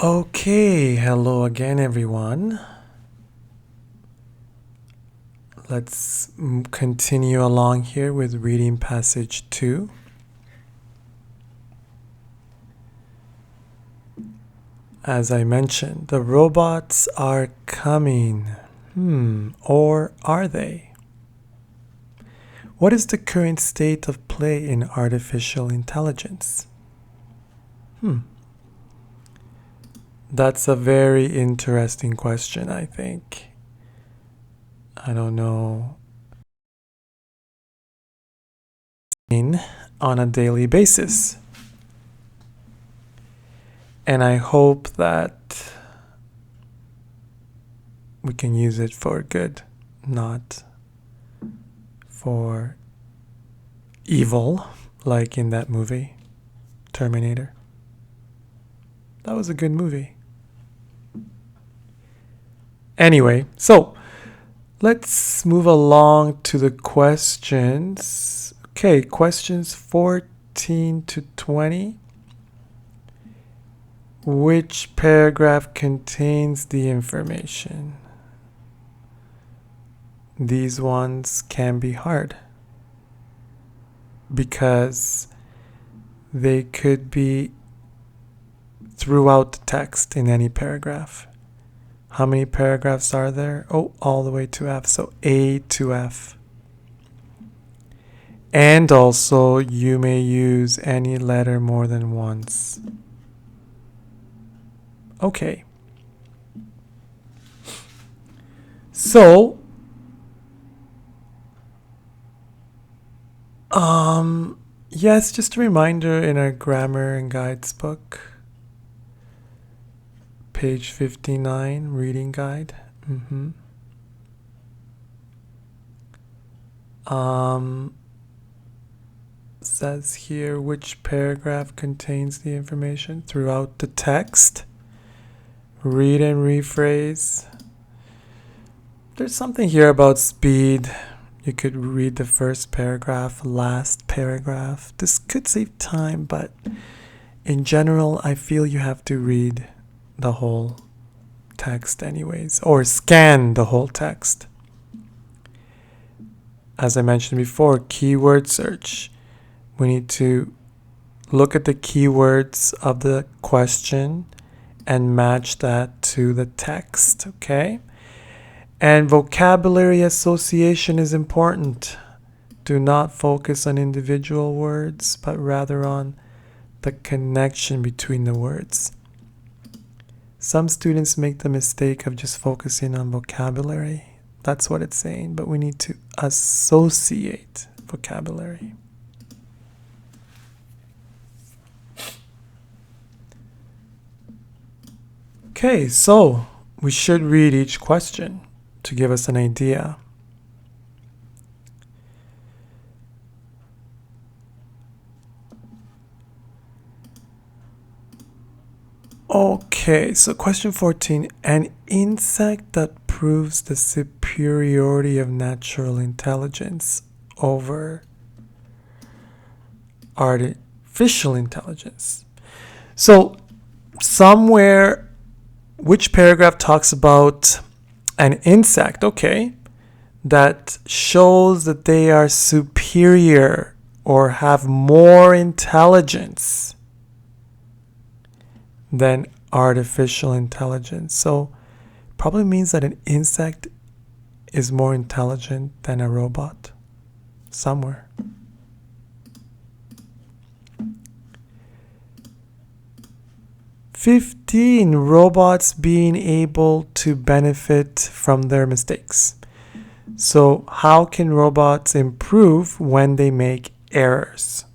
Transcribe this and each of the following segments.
Okay, hello again, everyone. Let's continue along here with reading passage 2. As I mentioned, the robots are coming. Or are they? What is the current state of play in artificial intelligence? That's a very interesting question, I think. I don't know. On a daily basis. And I hope that we can use it for good, not for evil, like in that movie, Terminator. That was a good movie. Anyway, so let's move along to the questions. Okay, questions 14 to 20. Which paragraph contains the information? These ones can be hard because they could be throughout the text in any paragraph. How many paragraphs are there? Oh, all the way to F. So A to F. And also, you may use any letter more than once. Okay. So, yes, just a reminder in our grammar and guides book. Page 59, reading guide. Says here which paragraph contains the information throughout the text. Read and rephrase. There's something here about speed. You could read the first paragraph, last paragraph. This could save time, but in general, I feel you have to read the whole text anyways, or scan the whole text. As I mentioned before, keyword search. We need to look at the keywords of the question and match that to the text, okay? And vocabulary association is important. Do not focus on individual words, but rather on the connection between the words. Some students make the mistake of just focusing on vocabulary. That's what it's saying, but we need to associate vocabulary. Okay, so we should read each question to give us an idea. Okay, so question 14. An insect that proves the superiority of natural intelligence over artificial intelligence. So somewhere, which paragraph talks about an insect, okay, that shows that they are superior or have more intelligence than artificial intelligence. So probably means that an insect is more intelligent than a robot somewhere. "15 robots being able to benefit from their mistakes." So how can robots improve when they make errors?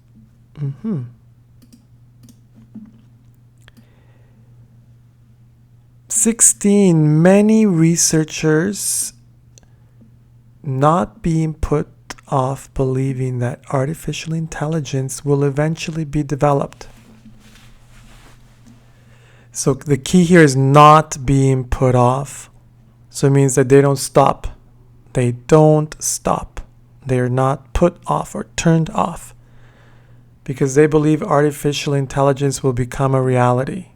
16, many researchers not being put off believing that artificial intelligence will eventually be developed. So the key here is not being put off. So it means that they don't stop. They don't stop. They are not put off or turned off because they believe artificial intelligence will become a reality.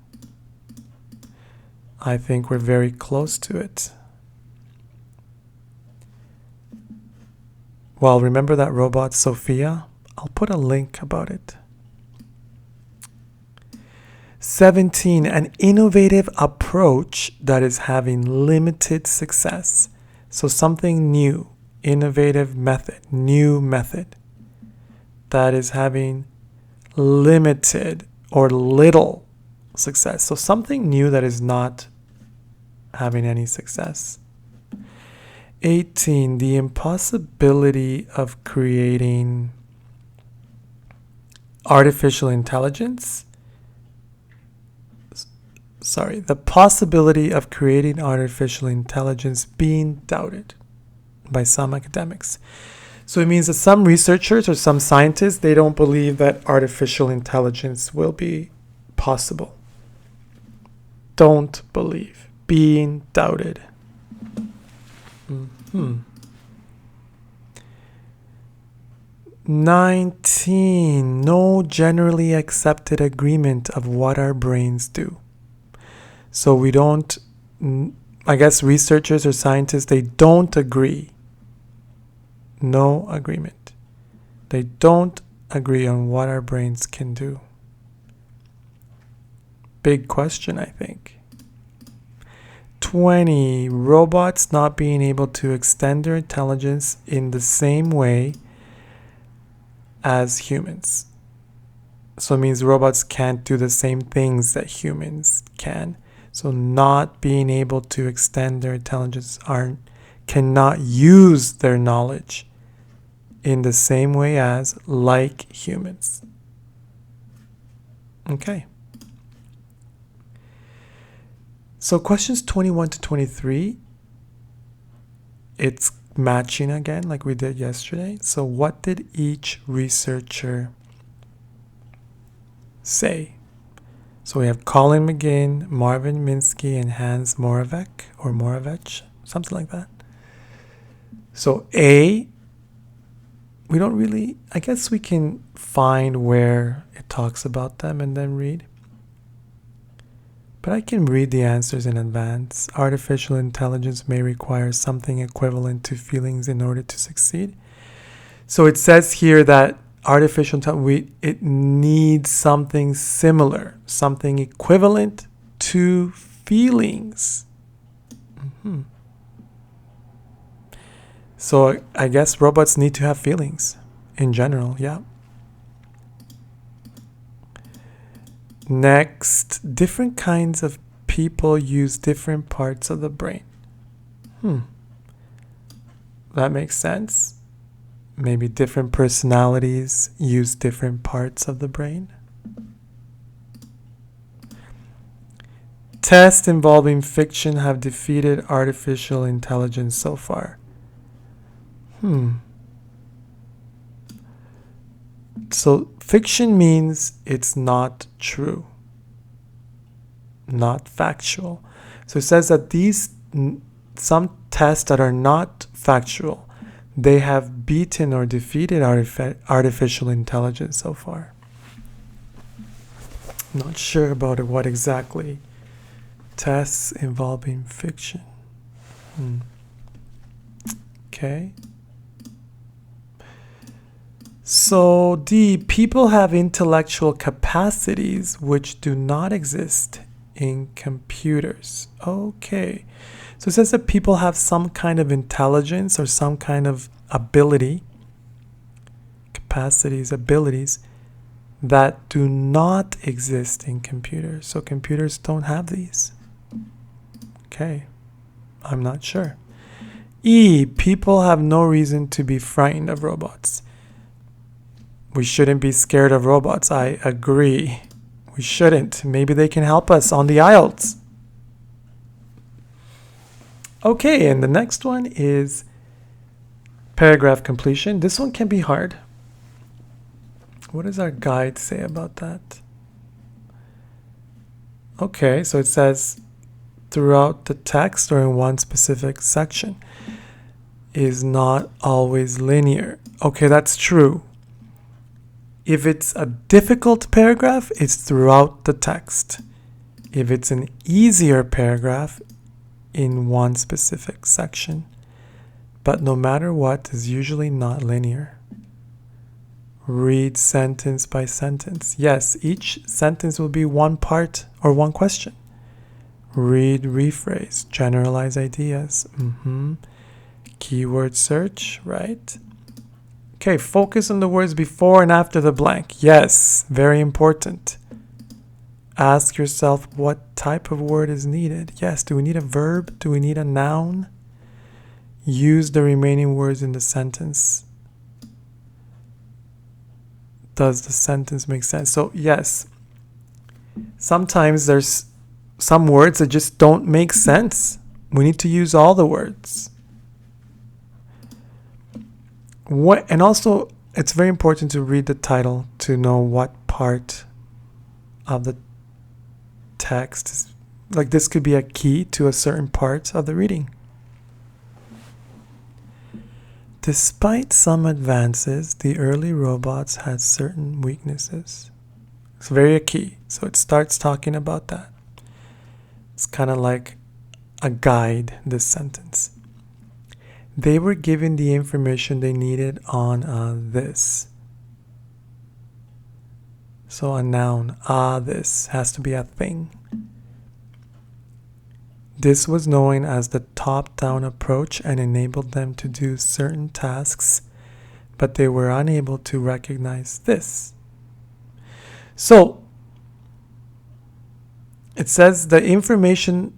I think we're very close to it. Well, remember that robot Sophia? I'll put a link about it. 17, an innovative approach that is having limited success. So something new, innovative method, new method that is having limited or little success. So something new that is not having any success. 18, the impossibility of creating artificial intelligence. The possibility of creating artificial intelligence being doubted by some academics. So it means that some researchers or some scientists, they don't believe that artificial intelligence will be possible. Don't believe. Being doubted. 19, no generally accepted agreement of what our brains do. So we don't, I guess researchers or scientists, they don't agree. No agreement. They don't agree on what our brains can do. Big question, I think. 20, robots not being able to extend their intelligence in the same way as humans. So it means robots can't do the same things that humans can. So not being able to extend their intelligence cannot use their knowledge in the same way as like humans. Okay. So questions 21 to 23, it's matching again like we did yesterday. So what did each researcher say? So we have Colin McGinn, Marvin Minsky, and Hans Moravec, something like that. So A, we don't really, I guess we can find where it talks about them and then read. But I can read the answers in advance. Artificial intelligence may require something equivalent to feelings in order to succeed. So it says here that artificial intelligence, it needs something similar, something equivalent to feelings. So I guess robots need to have feelings in general, yeah. Next, different kinds of people use different parts of the brain. That makes sense. Maybe different personalities use different parts of the brain. Tests involving fiction have defeated artificial intelligence so far. So fiction means it's not true, not factual. So it says that some tests that are not factual, they have beaten or defeated artificial intelligence so far. Not sure about what exactly. Tests involving fiction. Okay. So D, people have intellectual capacities which do not exist in computers. Okay. So it says that people have some kind of intelligence or some kind of ability, capacities, abilities that do not exist in computers. So computers don't have these. Okay. I'm not sure. E, people have no reason to be frightened of robots. We shouldn't be scared of robots. I agree. We shouldn't. Maybe they can help us on the IELTS. Okay, and the next one is paragraph completion. This one can be hard. What does our guide say about that? Okay, so it says throughout the text or in one specific section is not always linear. Okay, that's true. If it's a difficult paragraph, it's throughout the text. if it's an easier paragraph in one specific section. But no matter what, it's usually not linear. Read sentence by sentence. Yes, each sentence will be one part or one question. Read, rephrase, generalize ideas. Keyword search, right? Okay, focus on the words before and after the blank. Yes, very important. Ask yourself what type of word is needed. Yes, do we need a verb? Do we need a noun? Use the remaining words in the sentence. Does the sentence make sense? So yes, sometimes there's some words that just don't make sense. We need to use all the words. And also, it's very important to read the title to know what part of the text is. Like, this could be a key to a certain part of the reading. Despite some advances, the early robots had certain weaknesses. It's very key. So it starts talking about that. It's kind of like a guide, this sentence. They were given the information they needed on this. So a noun, this has to be a thing. This was known as the top-down approach and enabled them to do certain tasks, but they were unable to recognize this. So, it says the information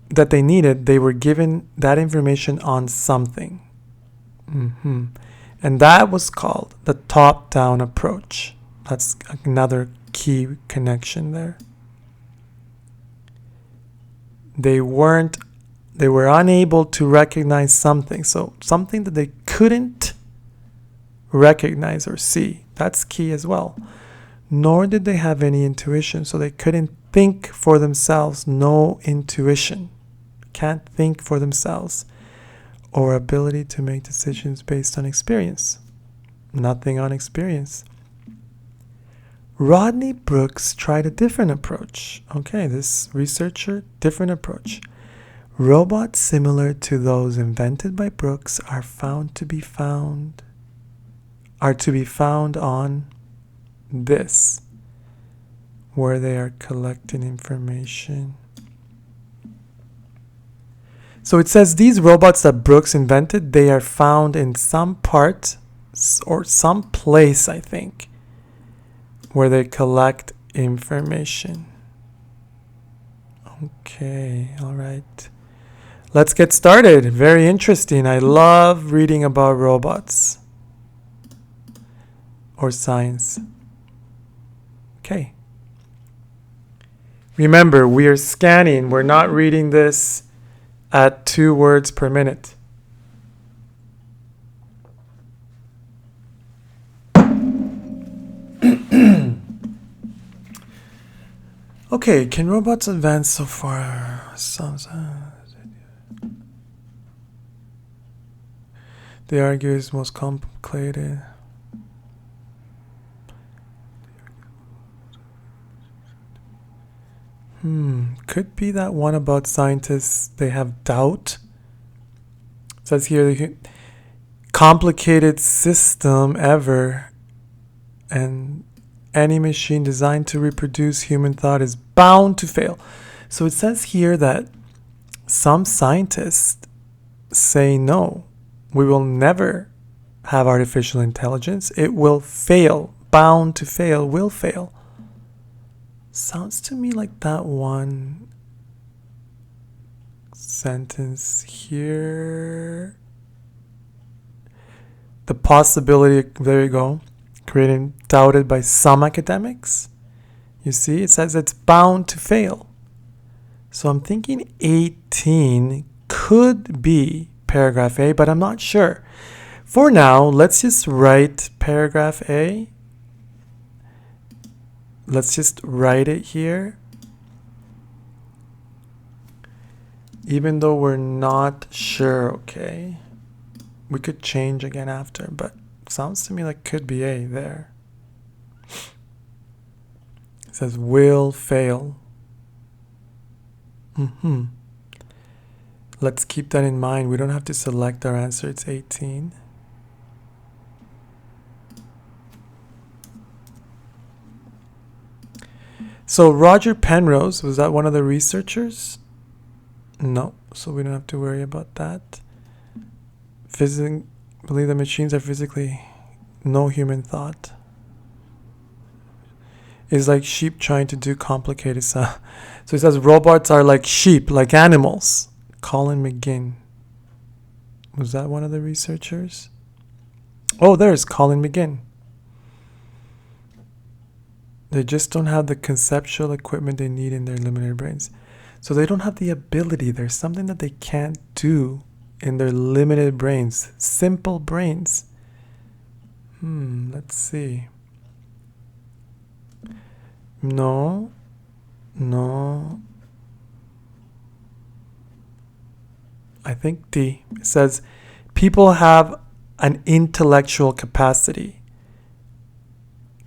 that they needed, they were given that information on something. And that was called the top-down approach. That's another key connection there. They were unable to recognize something. So something that they couldn't recognize or see. That's key as well. Nor did they have any intuition. So they couldn't think for themselves. No intuition. Can't think for themselves. Or ability to make decisions based on experience. Nothing on experience. Rodney Brooks tried a different approach. Okay, this researcher, different approach. Robots similar to those invented by Brooks are to be found on this, where they are collecting information. So it says these robots that Brooks invented, they are found in some part or some place, I think, where they collect information. Okay, all right. Let's get started. Very interesting. I love reading about robots or science. Okay. Remember, we are scanning. We're not reading this at 2 words per minute. Okay, can robots advance so far? They argue it's most complicated. Could be that one about scientists, they have doubt. It says here, complicated system ever, and any machine designed to reproduce human thought is bound to fail. So it says here that some scientists say no, we will never have artificial intelligence. It will fail. Bound to fail, will fail. Sounds to me like that one sentence here. The possibility, there you go, creating doubted by some academics. You see, it says it's bound to fail. So I'm thinking 18 could be paragraph A, but I'm not sure. For now, let's just write paragraph A. Let's just write it here. Even though we're not sure, okay? We could change again after, but sounds to me like could be A there. It says will fail. Let's keep that in mind. We don't have to select our answer. It's 18. So Roger Penrose, was that one of the researchers? No, so we don't have to worry about that. Believe the machines are physically no human thought. It's like sheep trying to do complicated stuff. So it says robots are like sheep, like animals. Colin McGinn. Was that one of the researchers? Oh, there's Colin McGinn. They just don't have the conceptual equipment they need in their limited brains. So they don't have the ability. There's something that they can't do in their limited brains. Simple brains. Let's see. No. I think D. It says people have an intellectual capacity.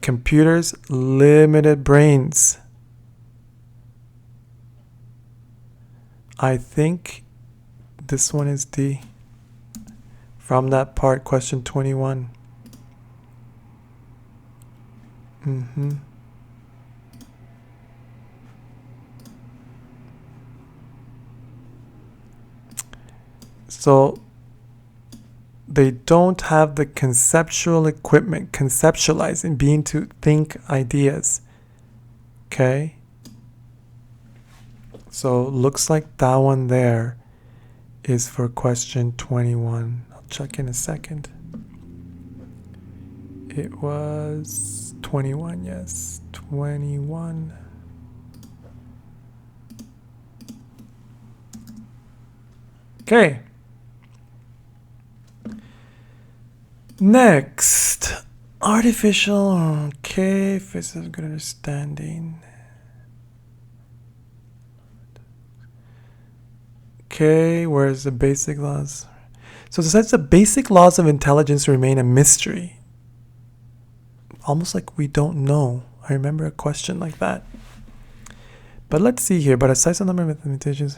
Computers, limited brains. I think this one is D. From that part, question 21. So they don't have the conceptual equipment, conceptualizing, being to think ideas. Okay? So looks like that one there is for question 21. I'll check in a second. It was 21, yes. 21. Okay. Next, artificial, okay, physics of good understanding. Okay, where's the basic laws? So it says the basic laws of intelligence remain a mystery. Almost like we don't know. I remember a question like that. But let's see here. But a size of number of mathematicians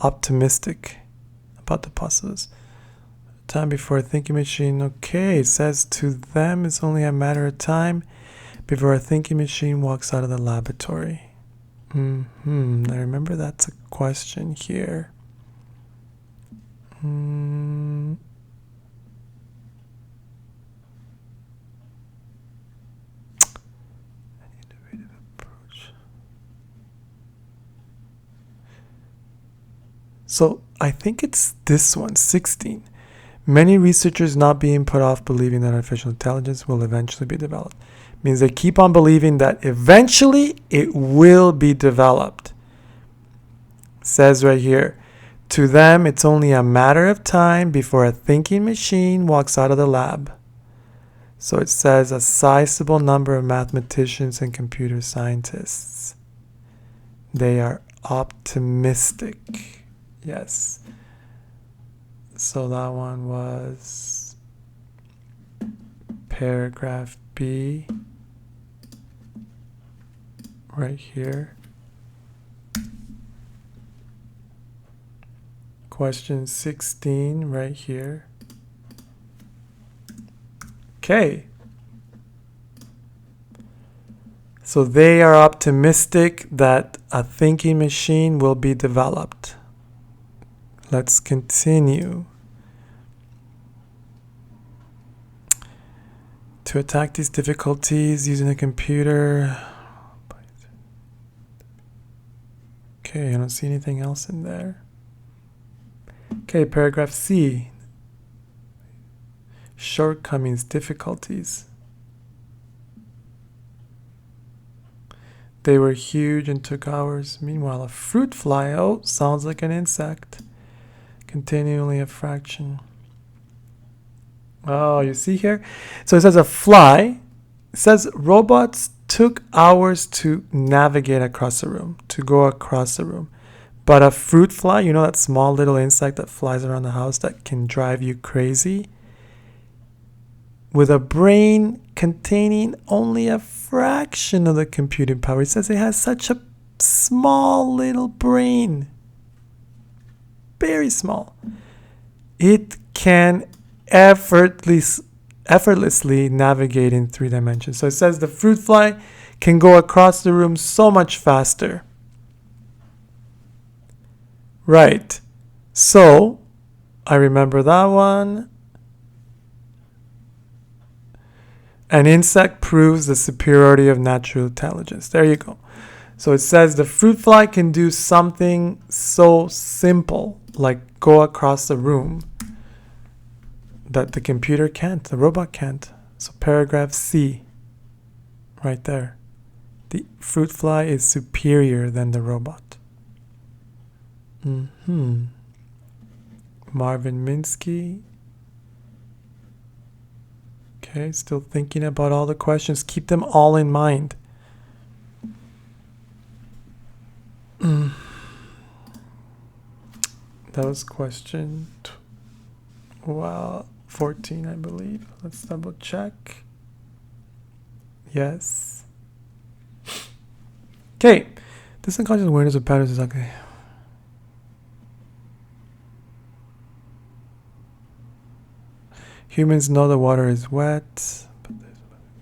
optimistic about the possibilities. Time before a thinking machine. Okay, it says to them it's only a matter of time before a thinking machine walks out of the laboratory. I remember that's a question here. I need innovative approach. So I think it's this one, 16. Many researchers not being put off believing that artificial intelligence will eventually be developed. Means they keep on believing that eventually it will be developed. It says right here, to them it's only a matter of time before a thinking machine walks out of the lab. So it says a sizable number of mathematicians and computer scientists. They are optimistic. Yes. So that one was paragraph B right here. Question 16 right here. Okay. So they are optimistic that a thinking machine will be developed. Let's continue. To attack these difficulties using a computer. Okay, I don't see anything else in there. Okay, paragraph C. Shortcomings, difficulties. They were huge and took hours. Meanwhile, a fruit fly, oh, sounds like an insect. Containing only a fraction. Oh, you see here? So it says a fly. It says robots took hours to navigate across a room, to go across the room. But a fruit fly, you know that small little insect that flies around the house that can drive you crazy? With a brain containing only a fraction of the computing power. It says it has such a small little brain. Very small. It can effortlessly navigate in 3 dimensions. So it says the fruit fly can go across the room so much faster. Right. So I remember that one. An insect proves the superiority of natural intelligence. There you go. So it says the fruit fly can do something so simple, like go across the room, that the computer can't, the robot can't. So paragraph C, right there. The fruit fly is superior than the robot. Marvin Minsky. Okay, still thinking about all the questions. Keep them all in mind. That was question 14, I believe. Let's double check. Yes. Okay. This unconscious awareness of patterns is okay. Humans know the water is wet, but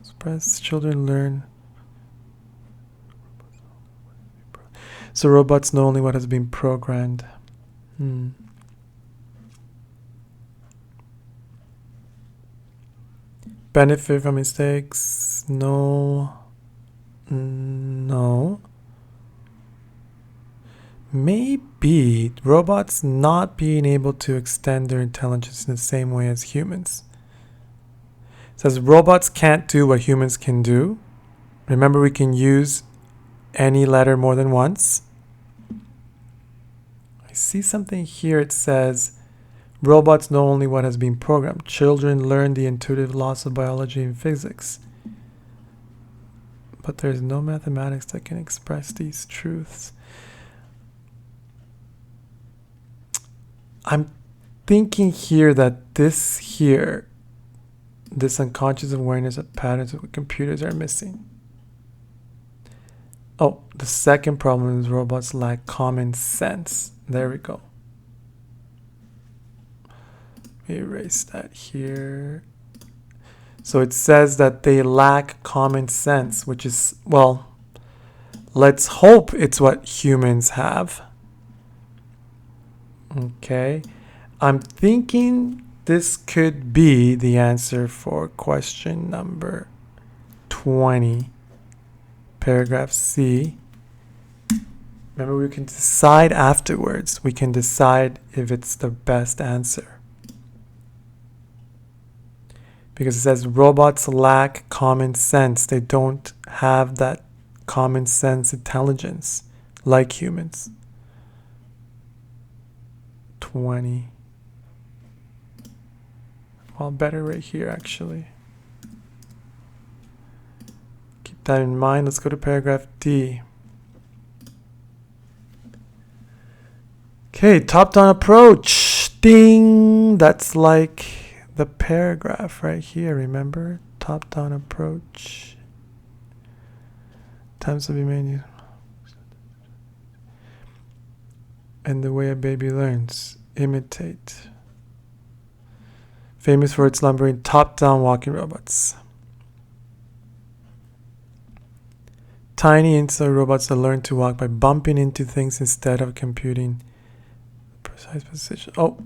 express children learn. So robots know only what has been programmed. Benefit from mistakes? No. No. Maybe robots not being able to extend their intelligence in the same way as humans. It says robots can't do what humans can do. Remember, we can use any letter more than once. I see something here. It says robots know only what has been programmed. Children learn the intuitive laws of biology and physics. But there's no mathematics that can express these truths. I'm thinking here that this unconscious awareness of patterns that computers are missing. Oh, the second problem is robots lack common sense. There we go. Erase that here. So it says that they lack common sense, which is, well, let's hope it's what humans have. Okay. I'm thinking this could be the answer for question number 20, paragraph C. Remember, we can decide afterwards. We can decide if it's the best answer. Because it says robots lack common sense. They don't have that common sense intelligence like humans. 20. Well, better right here, actually. Keep that in mind. Let's go to paragraph D. Okay, top-down approach. Ding! That's like the paragraph right here, remember? Top-down approach. Times to be made. And the way a baby learns. Imitate. Famous for its lumbering top-down walking robots. Tiny inside robots that learn to walk by bumping into things instead of computing precise position. Oh,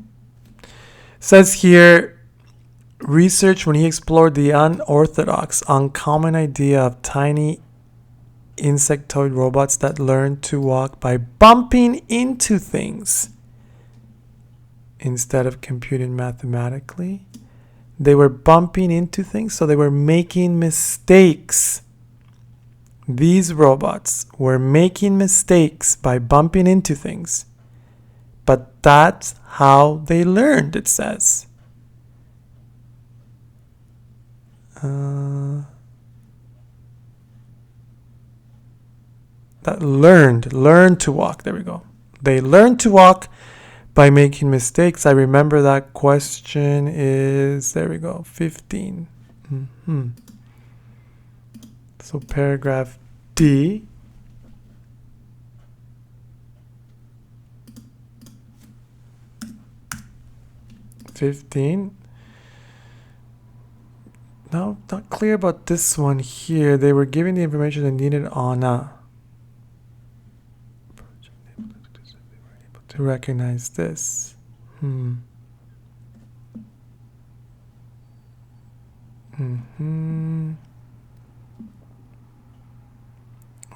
says here, research when he explored the unorthodox, uncommon idea of tiny insectoid robots that learn to walk by bumping into things instead of computing mathematically. They were bumping into things, so they were making mistakes. These robots were making mistakes by bumping into things. But that's how they learned, it says. That learned to walk. There we go. They learned to walk by making mistakes. I remember that question is, there we go, 15. So paragraph D. 15. No, not clear about this one here. They were giving the information they needed on to recognize this.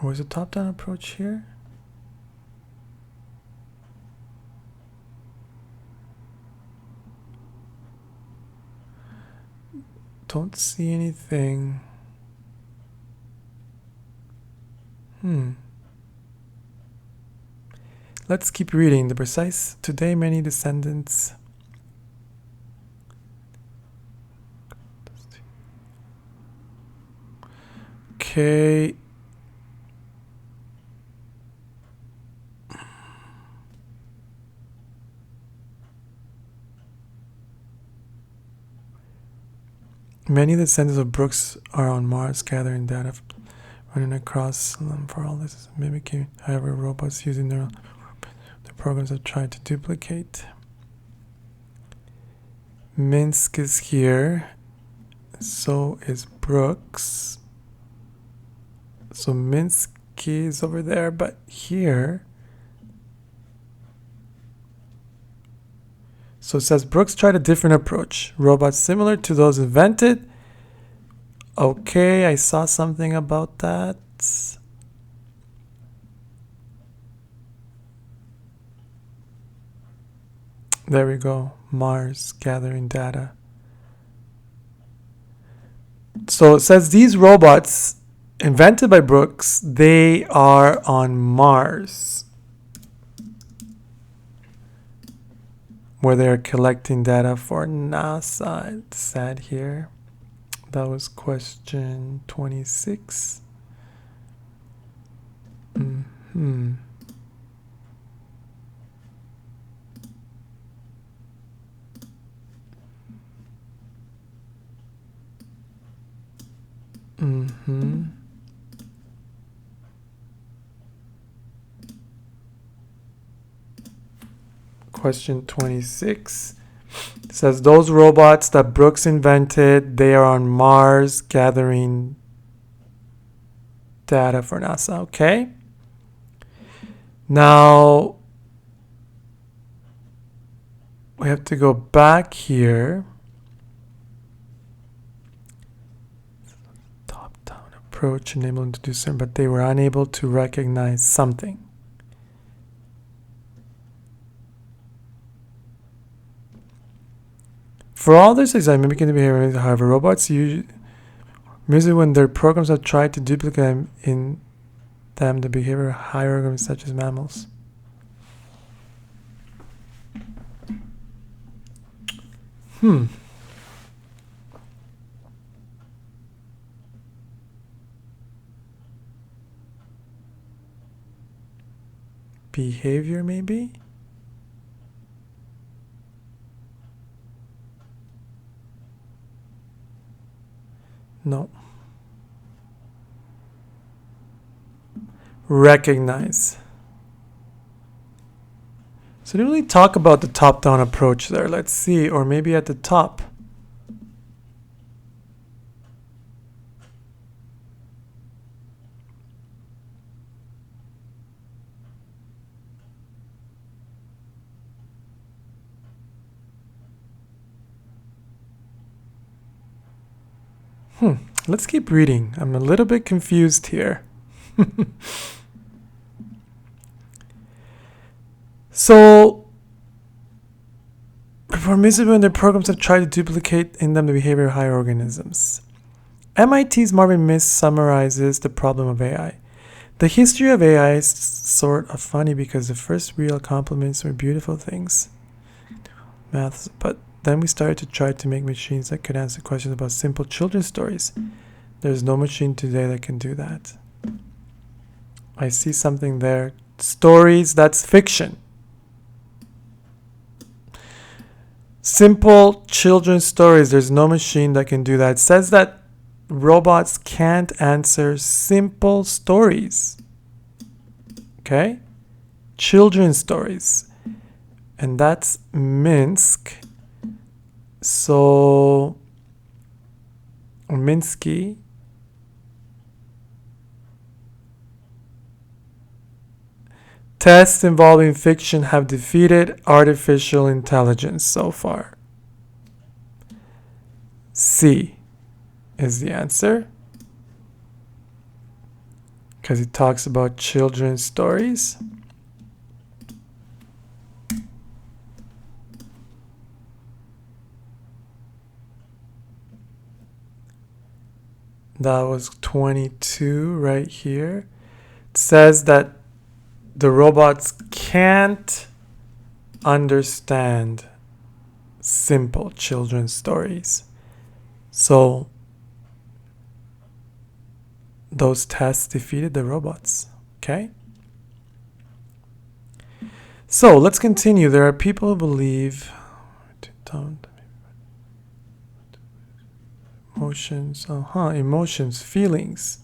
Or is it top-down approach here? Don't see anything. Let's keep reading. The precise today many descendants. Okay. Many of the descendants of Brooks are on Mars gathering data, running across them for all this is mimicking. However, robots using the programs have tried to duplicate. Minsk is here. So is Brooks. So Minsk is over there, but here. So it says Brooks tried a different approach. Robots similar to those invented. Okay, I saw something about that. There we go. Mars gathering data. So it says these robots invented by Brooks, they are on Mars, where they're collecting data for NASA. It said here. That was question 26. Question 26 says those robots that Brooks invented, they are on Mars gathering data for NASA. Okay. Now we have to go back here. Top-down approach enabled them to do something, but they were unable to recognize something. For all this exam, mimicking the behavior, however, robots usually when their programs have tried to duplicate in them the behavior of higher organisms such as mammals. Behavior, maybe? No. Recognize. So didn't really talk about the top-down approach there. Let's see. Or maybe at the top. Let's keep reading. I'm a little bit confused here. So, permissible in their programs have tried to duplicate in them the behavior of higher organisms. MIT's Marvin Miss summarizes the problem of AI. The history of AI is sort of funny because the first real compliments were beautiful things. Maths, but then we started to try to make machines that could answer questions about simple children's stories. There's no machine today that can do that. I see something there. Stories, that's fiction. Simple children's stories, there's no machine that can do that. It says that robots can't answer simple stories. Okay? Children's stories. And that's Minsk. So Minsky tests involving fiction have defeated artificial intelligence so far. C is the answer, because it talks about children's stories. That was 22 right here. It says that the robots can't understand simple children's stories. So those tests defeated the robots. Okay? So let's continue. There are people who believe emotions, feelings.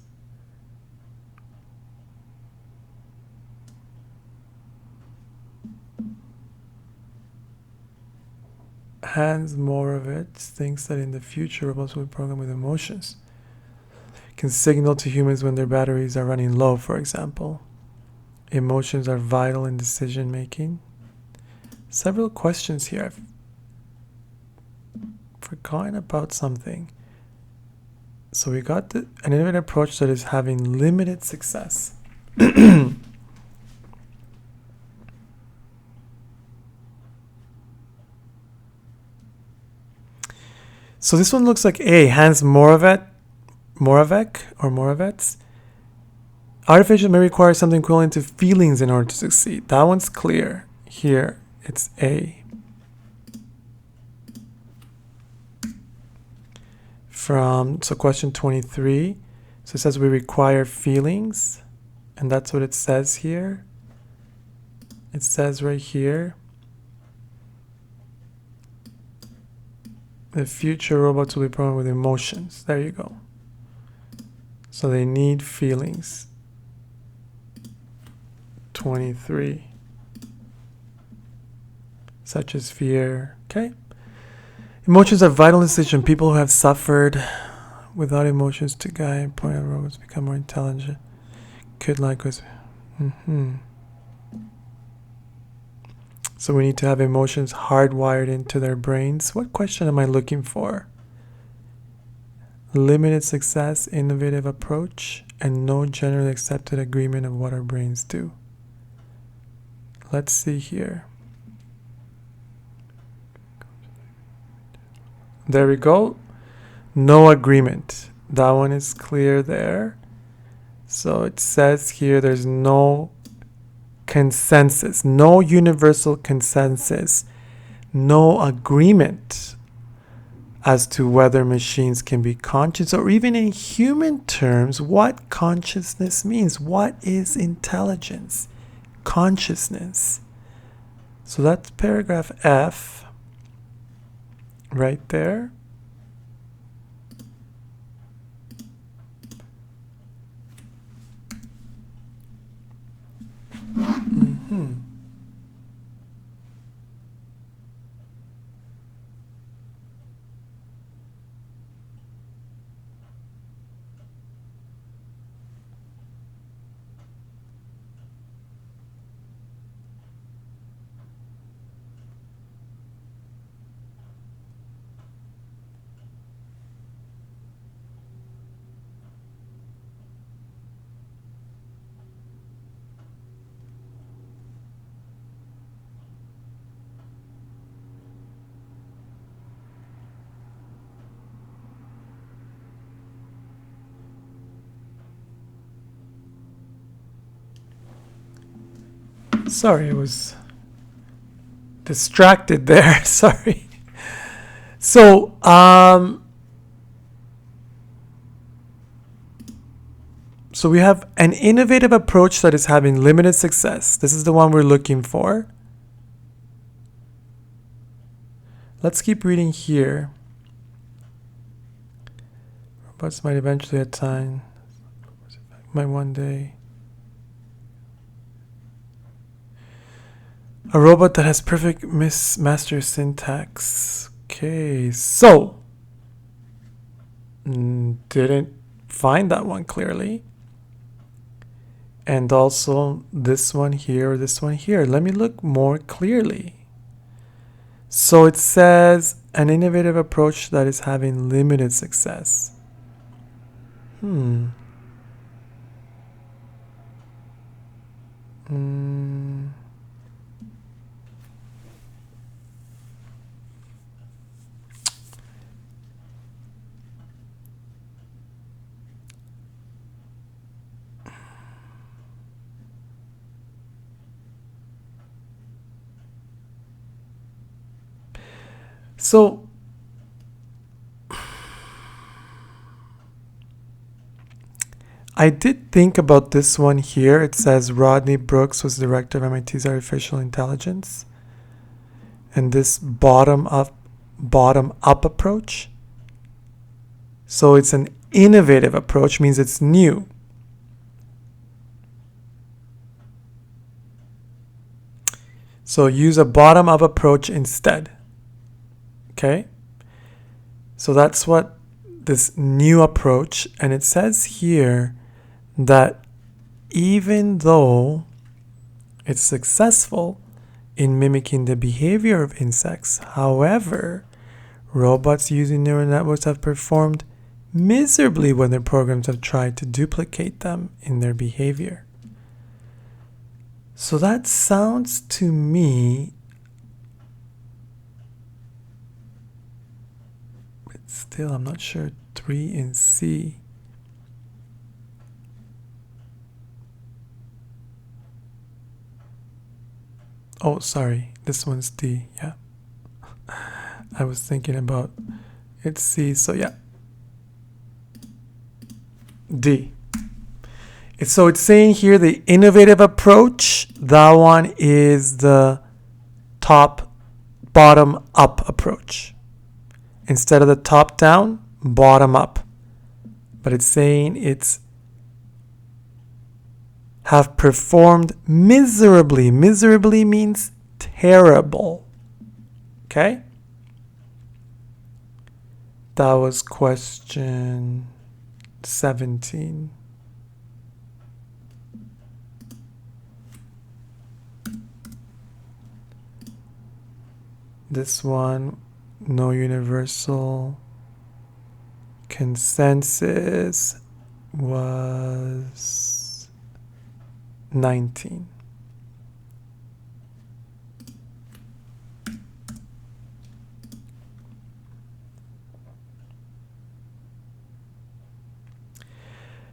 Hans Moravec thinks that in the future robots will be programmed with emotions. Can signal to humans when their batteries are running low, for example. Emotions are vital in decision making. Several questions here. I've forgotten about something. So we got an innovative approach that is having limited success. So this one looks like A, Hans Moravec. Artificial may require something equivalent to feelings in order to succeed. That one's clear. Here, it's A. So question 23. So it says we require feelings, and that's what it says here. It says right here, the future robots will be programmed with emotions. There you go. So they need feelings. 23. Such as fear. Okay. Emotions are vital in decision. People who have suffered without emotions to guide, point out robots become more intelligent. Could likewise. So we need to have emotions hardwired into their brains. What question am I looking for? Limited success, innovative approach, and no generally accepted agreement of what our brains do. Let's see here. There we go. No agreement. That one is clear there. So it says here there's no consensus, no universal consensus, no agreement as to whether machines can be conscious, or even in human terms, what consciousness means. What is intelligence? Consciousness. So that's paragraph F right there. Sorry, I was distracted there. Sorry. So, so we have an innovative approach that is having limited success. This is the one we're looking for. Let's keep reading here. Robots might eventually attain, might one day. A robot that has perfect master syntax. Okay. Okay, so didn't find that one clearly. And also this one here, or this one here. Let me look more clearly. So it says an innovative approach that is having limited success. So I did think about this one here. It says Rodney Brooks was director of MIT's artificial intelligence. And this bottom up approach. So it's an innovative approach, means it's new. So use a bottom up approach instead. Okay? So that's what this new approach, and it says here that even though it's successful in mimicking the behavior of insects, however, robots using neural networks have performed miserably when their programs have tried to duplicate them in their behavior. So that sounds to me, but still I'm not sure, 3 in C. Oh, sorry, this one's D, yeah. I was thinking about it's C, so yeah. D. So it's saying here the innovative approach, that one is the bottom up approach. Instead of the top down, bottom up. But it's saying it's have performed miserably. Miserably means terrible. Okay? That was question 17. This one, no universal consensus, was 19.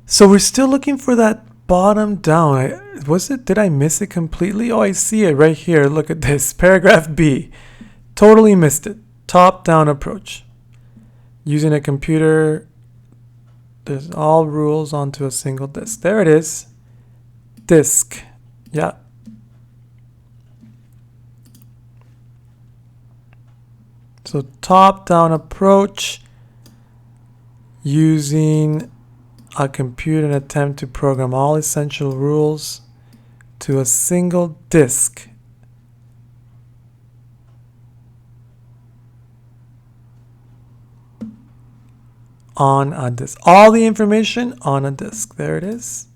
So we're still looking for that bottom down. Did I miss it completely? Oh, I see it right here. Look at this. Paragraph B. Totally missed it. Top down approach. Using a computer, there's all rules onto a single disk. There it is. Disk. Yeah. So top down approach, using a computer and attempt to program all essential rules to a single disk. On a disk. All the information on a disk. There it is.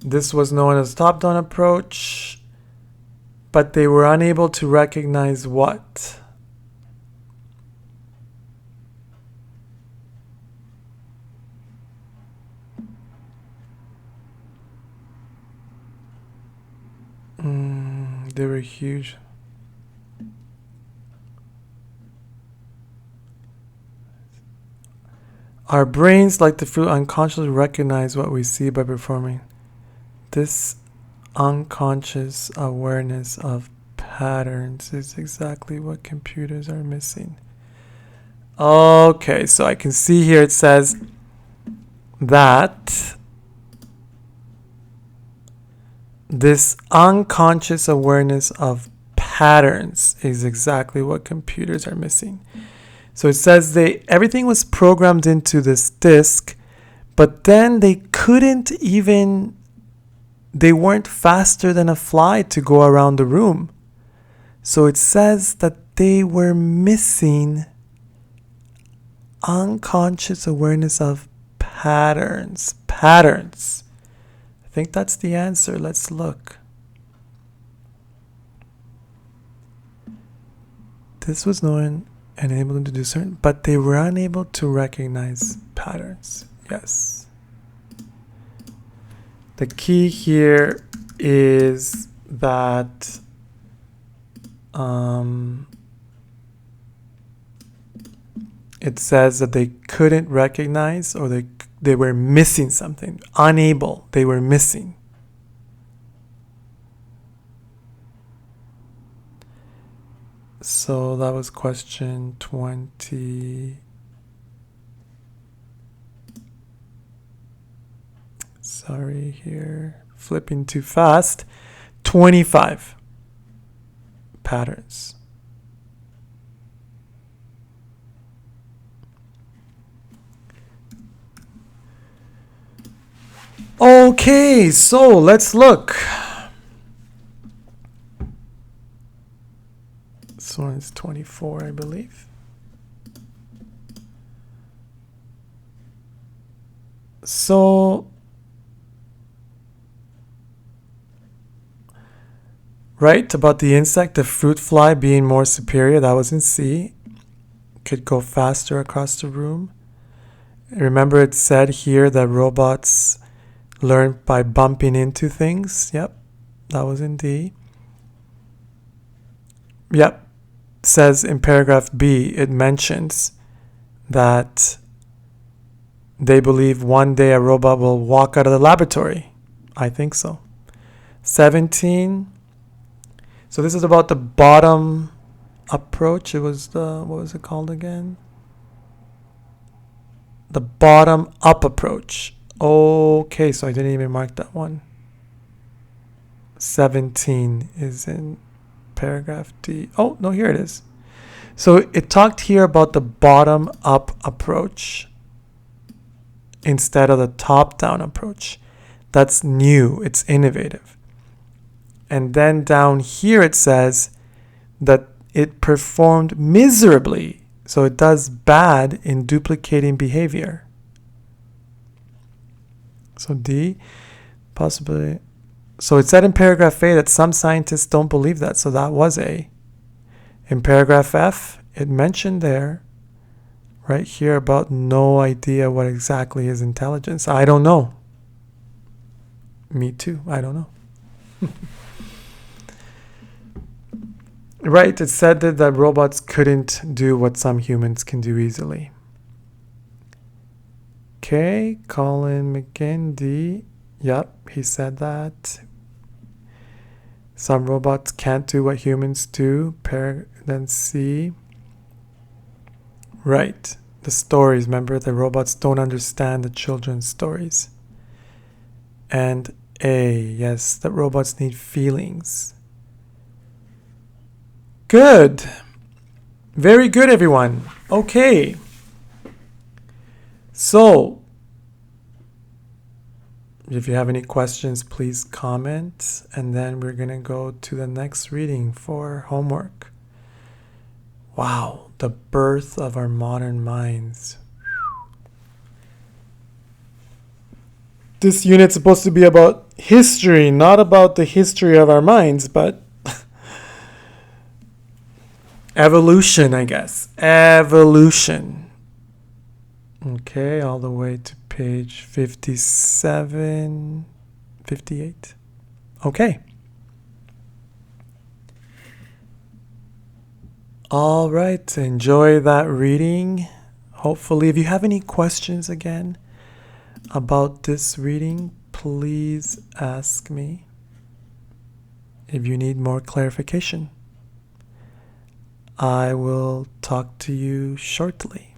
This was known as top-down approach, but they were unable to recognize what? They were huge. Our brains, like the fruit, unconsciously recognize what we see by performing. This unconscious awareness of patterns is exactly what computers are missing. Okay, so I can see here it says that this unconscious awareness of patterns is exactly what computers are missing. So it says everything was programmed into this disk, but then they couldn't even they weren't faster than a fly to go around the room. So it says that they were missing unconscious awareness of patterns. Patterns. I think that's the answer. Let's look. This was known and enabled them to do certain, but they were unable to recognize patterns. Yes. The key here is that it says that they couldn't recognize, or they were missing something. Unable, they were missing. So that was question 20. Sorry here, flipping too fast. 25 patterns. Okay, so let's look. This one is 24, I believe. So, right, about the insect, the fruit fly being more superior, that was in C. Could go faster across the room. Remember it said here that robots learn by bumping into things. Yep, that was in D. Yep, says in paragraph B, it mentions that they believe one day a robot will walk out of the laboratory. I think so. 17. So this is about the bottom approach. It was what was it called again? The bottom up approach. Okay, so I didn't even mark that one. 17 is in paragraph D. Oh, no, here it is. So it talked here about the bottom up approach instead of the top down approach. That's new. It's innovative. And then down here it says that it performed miserably. So it does bad in duplicating behavior. So D, possibility. So it said in paragraph A that some scientists don't believe that. So that was A. In paragraph F, it mentioned there, right here, about no idea what exactly is intelligence. I don't know. Me too. I don't know. Right, it said that robots couldn't do what some humans can do easily. Okay, Colin McGindy. Yep, he said that. Some robots can't do what humans do. Then C. Right, the stories. Remember, the robots don't understand the children's stories. And A, yes, that robots need feelings. Good. Very good, everyone. Okay. So, if you have any questions, please comment. And then we're going to go to the next reading for homework. Wow, the birth of our modern minds. This unit's supposed to be about history, not about the history of our minds, but evolution, I guess. Evolution. Okay, all the way to page 57, 58. Okay. All right, enjoy that reading. Hopefully, if you have any questions again about this reading, please ask me if you need more clarification. I will talk to you shortly.